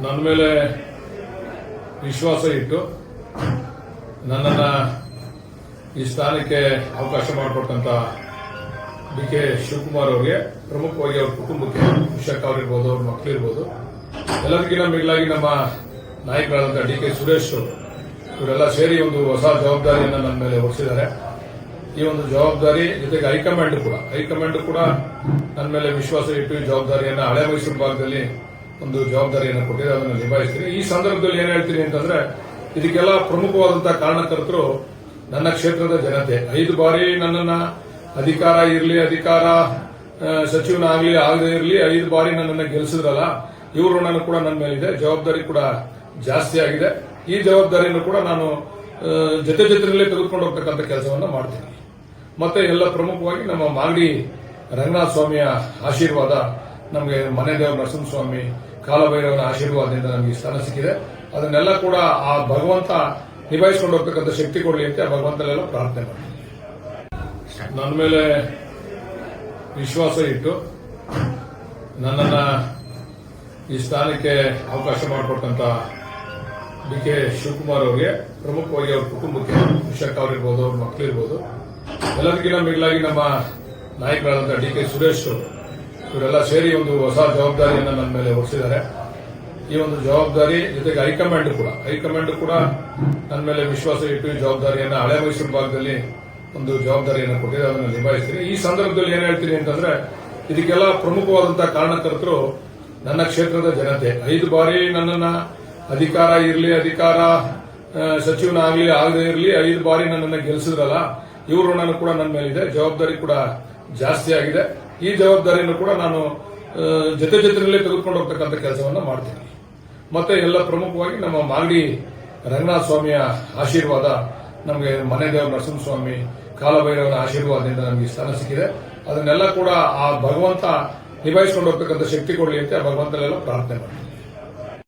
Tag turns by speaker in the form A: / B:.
A: ನನ್ನ ಮೇಲೆ ವಿಶ್ವಾಸ ಇಟ್ಟು ನನ್ನನ್ನ ಈ ಸ್ಥಾನಕ್ಕೆ ಅವಕಾಶ ಮಾಡಿಕೊಟ್ಟಂತ ಡಿ.ಕೆ. ಶಿವಕುಮಾರ್ ಅವರಿಗೆ, ಪ್ರಮುಖವಾಗಿ ಅವ್ರ ಕುಟುಂಬಕ್ಕೆ, ವಿಶಾಖ ಅವರಿರ್ಬೋದು, ಅವ್ರ ಮಕ್ಕಳಿರ್ಬೋದು, ಎಲ್ಲರಿಗಿಂತ ಮಿಗಿಲಾಗಿ ನಮ್ಮ ನಾಯಕರಾದಂತಹ ಡಿ.ಕೆ. ಸುರೇಶ್ ಇವರೆಲ್ಲ ಸೇರಿ ಒಂದು ಹೊಸ ಜವಾಬ್ದಾರಿಯನ್ನು ನನ್ನ ಮೇಲೆ ಹೊರಿಸಿದ್ದಾರೆ. ಈ ಒಂದು ಜವಾಬ್ದಾರಿ ಜೊತೆಗೆ ಹೈಕಮಾಂಡ್ ಕೂಡ ನನ್ನ ಮೇಲೆ ವಿಶ್ವಾಸ ಇಟ್ಟು ಈ ಜವಾಬ್ದಾರಿಯನ್ನು ಹಳೆ ಮೈಸೂರು ಭಾಗದಲ್ಲಿ ಒಂದು ಜವಾಬ್ದಾರಿಯನ್ನು ಕೊಟ್ಟಿದೆ. ಅದನ್ನು ನಿಭಾಯಿಸ್ತೀನಿ. ಈ ಸಂದರ್ಭದಲ್ಲಿ ಏನ್ ಹೇಳ್ತೀನಿ ಅಂತಂದ್ರೆ, ಇದಕ್ಕೆಲ್ಲ ಪ್ರಮುಖವಾದಂತಹ ಕಾರಣಕರ್ತರು ನನ್ನ ಕ್ಷೇತ್ರದ ಜನತೆ. 5 ಬಾರಿ ನನ್ನನ್ನ ಅಧಿಕಾರ ಸಚಿವನಾಗಲಿ ಆಗದೇ ಇರಲಿ 5 ಬಾರಿ ನನ್ನನ್ನು ಗೆಲ್ಲಿಸಿದ್ರಲ್ಲ, ಇವ್ರ ಋಣನೂ ಕೂಡ ನನ್ನ ಮೇಲಿದೆ. ಜವಾಬ್ದಾರಿ ಕೂಡ ಜಾಸ್ತಿ ಆಗಿದೆ. ಈ ಜವಾಬ್ದಾರಿಯನ್ನು ಕೂಡ ನಾನು ಜೊತೆಯಲ್ಲೇ ತೆಗೆದುಕೊಂಡು ಹೋಗ್ತಕ್ಕಂಥ ಕೆಲಸವನ್ನ ಮಾಡ್ತೀನಿ. ಮತ್ತೆ ಎಲ್ಲ ಪ್ರಮುಖವಾಗಿ ನಮ್ಮ ಮಾಗಡಿ ರಂಗನಾಥ ಸ್ವಾಮಿಯ ಆಶೀರ್ವಾದ, ನಮಗೆ ಮನೆ ದೇವರ ನರಸಿಂಹಸ್ವಾಮಿ, ಕಾಲಭೈರವನ ಆಶೀರ್ವಾದದಿಂದ ನಮಗೆ ಸ್ಥಾನ ಸಿಕ್ಕಿದೆ. ಅದನ್ನೆಲ್ಲ ಕೂಡ ಆ ಭಗವಂತ ನಿಭಾಯಿಸಿಕೊಂಡು ಹೋಗ್ತಕ್ಕಂಥ ಶಕ್ತಿ ಕೊಡಲಿ ಅಂತ ಭಗವಂತನೆಲ್ಲ ಪ್ರಾರ್ಥನೆ ಮಾಡ್ತೀನಿ. ನನ್ನ ಮೇಲೆ ವಿಶ್ವಾಸ ಇಟ್ಟು ನನ್ನನ್ನ ಈ ಸ್ಥಾನಕ್ಕೆ ಅವಕಾಶ ಮಾಡಿಕೊಟ್ಟಂತ ಡಿ.ಕೆ. ಶಿವಕುಮಾರ್ ಅವರಿಗೆ, ಪ್ರಮುಖವಾಗಿ ಅವ್ರ ಕುಟುಂಬಕ್ಕೆ, ವಿಶಾಖ ಅವರಿರ್ಬೋದು, ಅವ್ರ ಮಕ್ಕಳಿರ್ಬೋದು, ಎಲ್ಲರಿಗಿಂತ ಮಿಗಿಲಾಗಿ ನಮ್ಮ ನಾಯಕರಾದಂತಹ ಡಿ.ಕೆ. ಸುರೇಶ್ ಇವರೆಲ್ಲ ಸೇರಿ ಒಂದು ಹೊಸ ಜವಾಬ್ದಾರಿಯನ್ನು ನನ್ನ ಮೇಲೆ ಹೊರಿಸಿದ್ದಾರೆ. ಈ ಒಂದು ಜವಾಬ್ದಾರಿ ಜೊತೆಗೆ ಹೈಕಮಾಂಡ್ ಕೂಡ ನನ್ನ ಮೇಲೆ ವಿಶ್ವಾಸ ಇಟ್ಟು ಈ ಜವಾಬ್ದಾರಿಯನ್ನು ಹಳೆ ಮೈಸೂರು ಭಾಗದಲ್ಲಿ ಒಂದು ಜವಾಬ್ದಾರಿಯನ್ನು ಕೊಟ್ಟಿದೆ. ಅದನ್ನು ನಿಭಾಯಿಸ್ತೀನಿ. ಈ ಸಂದರ್ಭದಲ್ಲಿ ಏನ್ ಹೇಳ್ತೀನಿ ಅಂತಂದ್ರೆ, ಇದಕ್ಕೆಲ್ಲ ಪ್ರಮುಖವಾದಂತಹ ಕಾರಣಕರ್ತರು ನನ್ನ ಕ್ಷೇತ್ರದ ಜನತೆ. 5 ಬಾರಿ ನನ್ನನ್ನ ಅಧಿಕಾರ ಸಚಿವನಾಗಲಿ ಆಗದೇ ಇರಲಿ 5 ಬಾರಿ ನನ್ನನ್ನು ಗೆಲ್ಲಿಸಿದ್ರಲ್ಲ, ಇವ್ರ ಋಣನೂ ಕೂಡ ನನ್ನ ಮೇಲಿದೆ. ಜವಾಬ್ದಾರಿ ಕೂಡ ಜಾಸ್ತಿ ಆಗಿದೆ. ಈ ಜವಾಬ್ದಾರಿಯನ್ನು ಕೂಡ ನಾನು ಜೊತೆಯಲ್ಲೇ ತೆಗೆದುಕೊಂಡು ಹೋಗ್ತಕ್ಕಂಥ ಕೆಲಸವನ್ನ ಮಾಡ್ತೀನಿ. ಮತ್ತೆ ಎಲ್ಲ ಪ್ರಮುಖವಾಗಿ ನಮ್ಮ ಮಾಗಡಿ ರಂಗನಾಥ ಸ್ವಾಮಿಯ ಆಶೀರ್ವಾದ, ನಮಗೆ ಮನೆ ದೇವರ ನರಸಿಂಹಸ್ವಾಮಿ, ಕಾಲಭೈರವನ ಆಶೀರ್ವಾದದಿಂದ ನಮಗೆ ಸ್ಥಾನ ಸಿಕ್ಕಿದೆ. ಅದನ್ನೆಲ್ಲ ಕೂಡ ಆ ಭಗವಂತ ನಿಭಾಯಿಸಿಕೊಂಡು ಹೋಗ್ತಕ್ಕಂಥ ಶಕ್ತಿ ಕೊಡಲಿ ಅಂತ ಭಗವಂತನೆಲ್ಲ ಪ್ರಾರ್ಥನೆ ಮಾಡ್ತೀನಿ.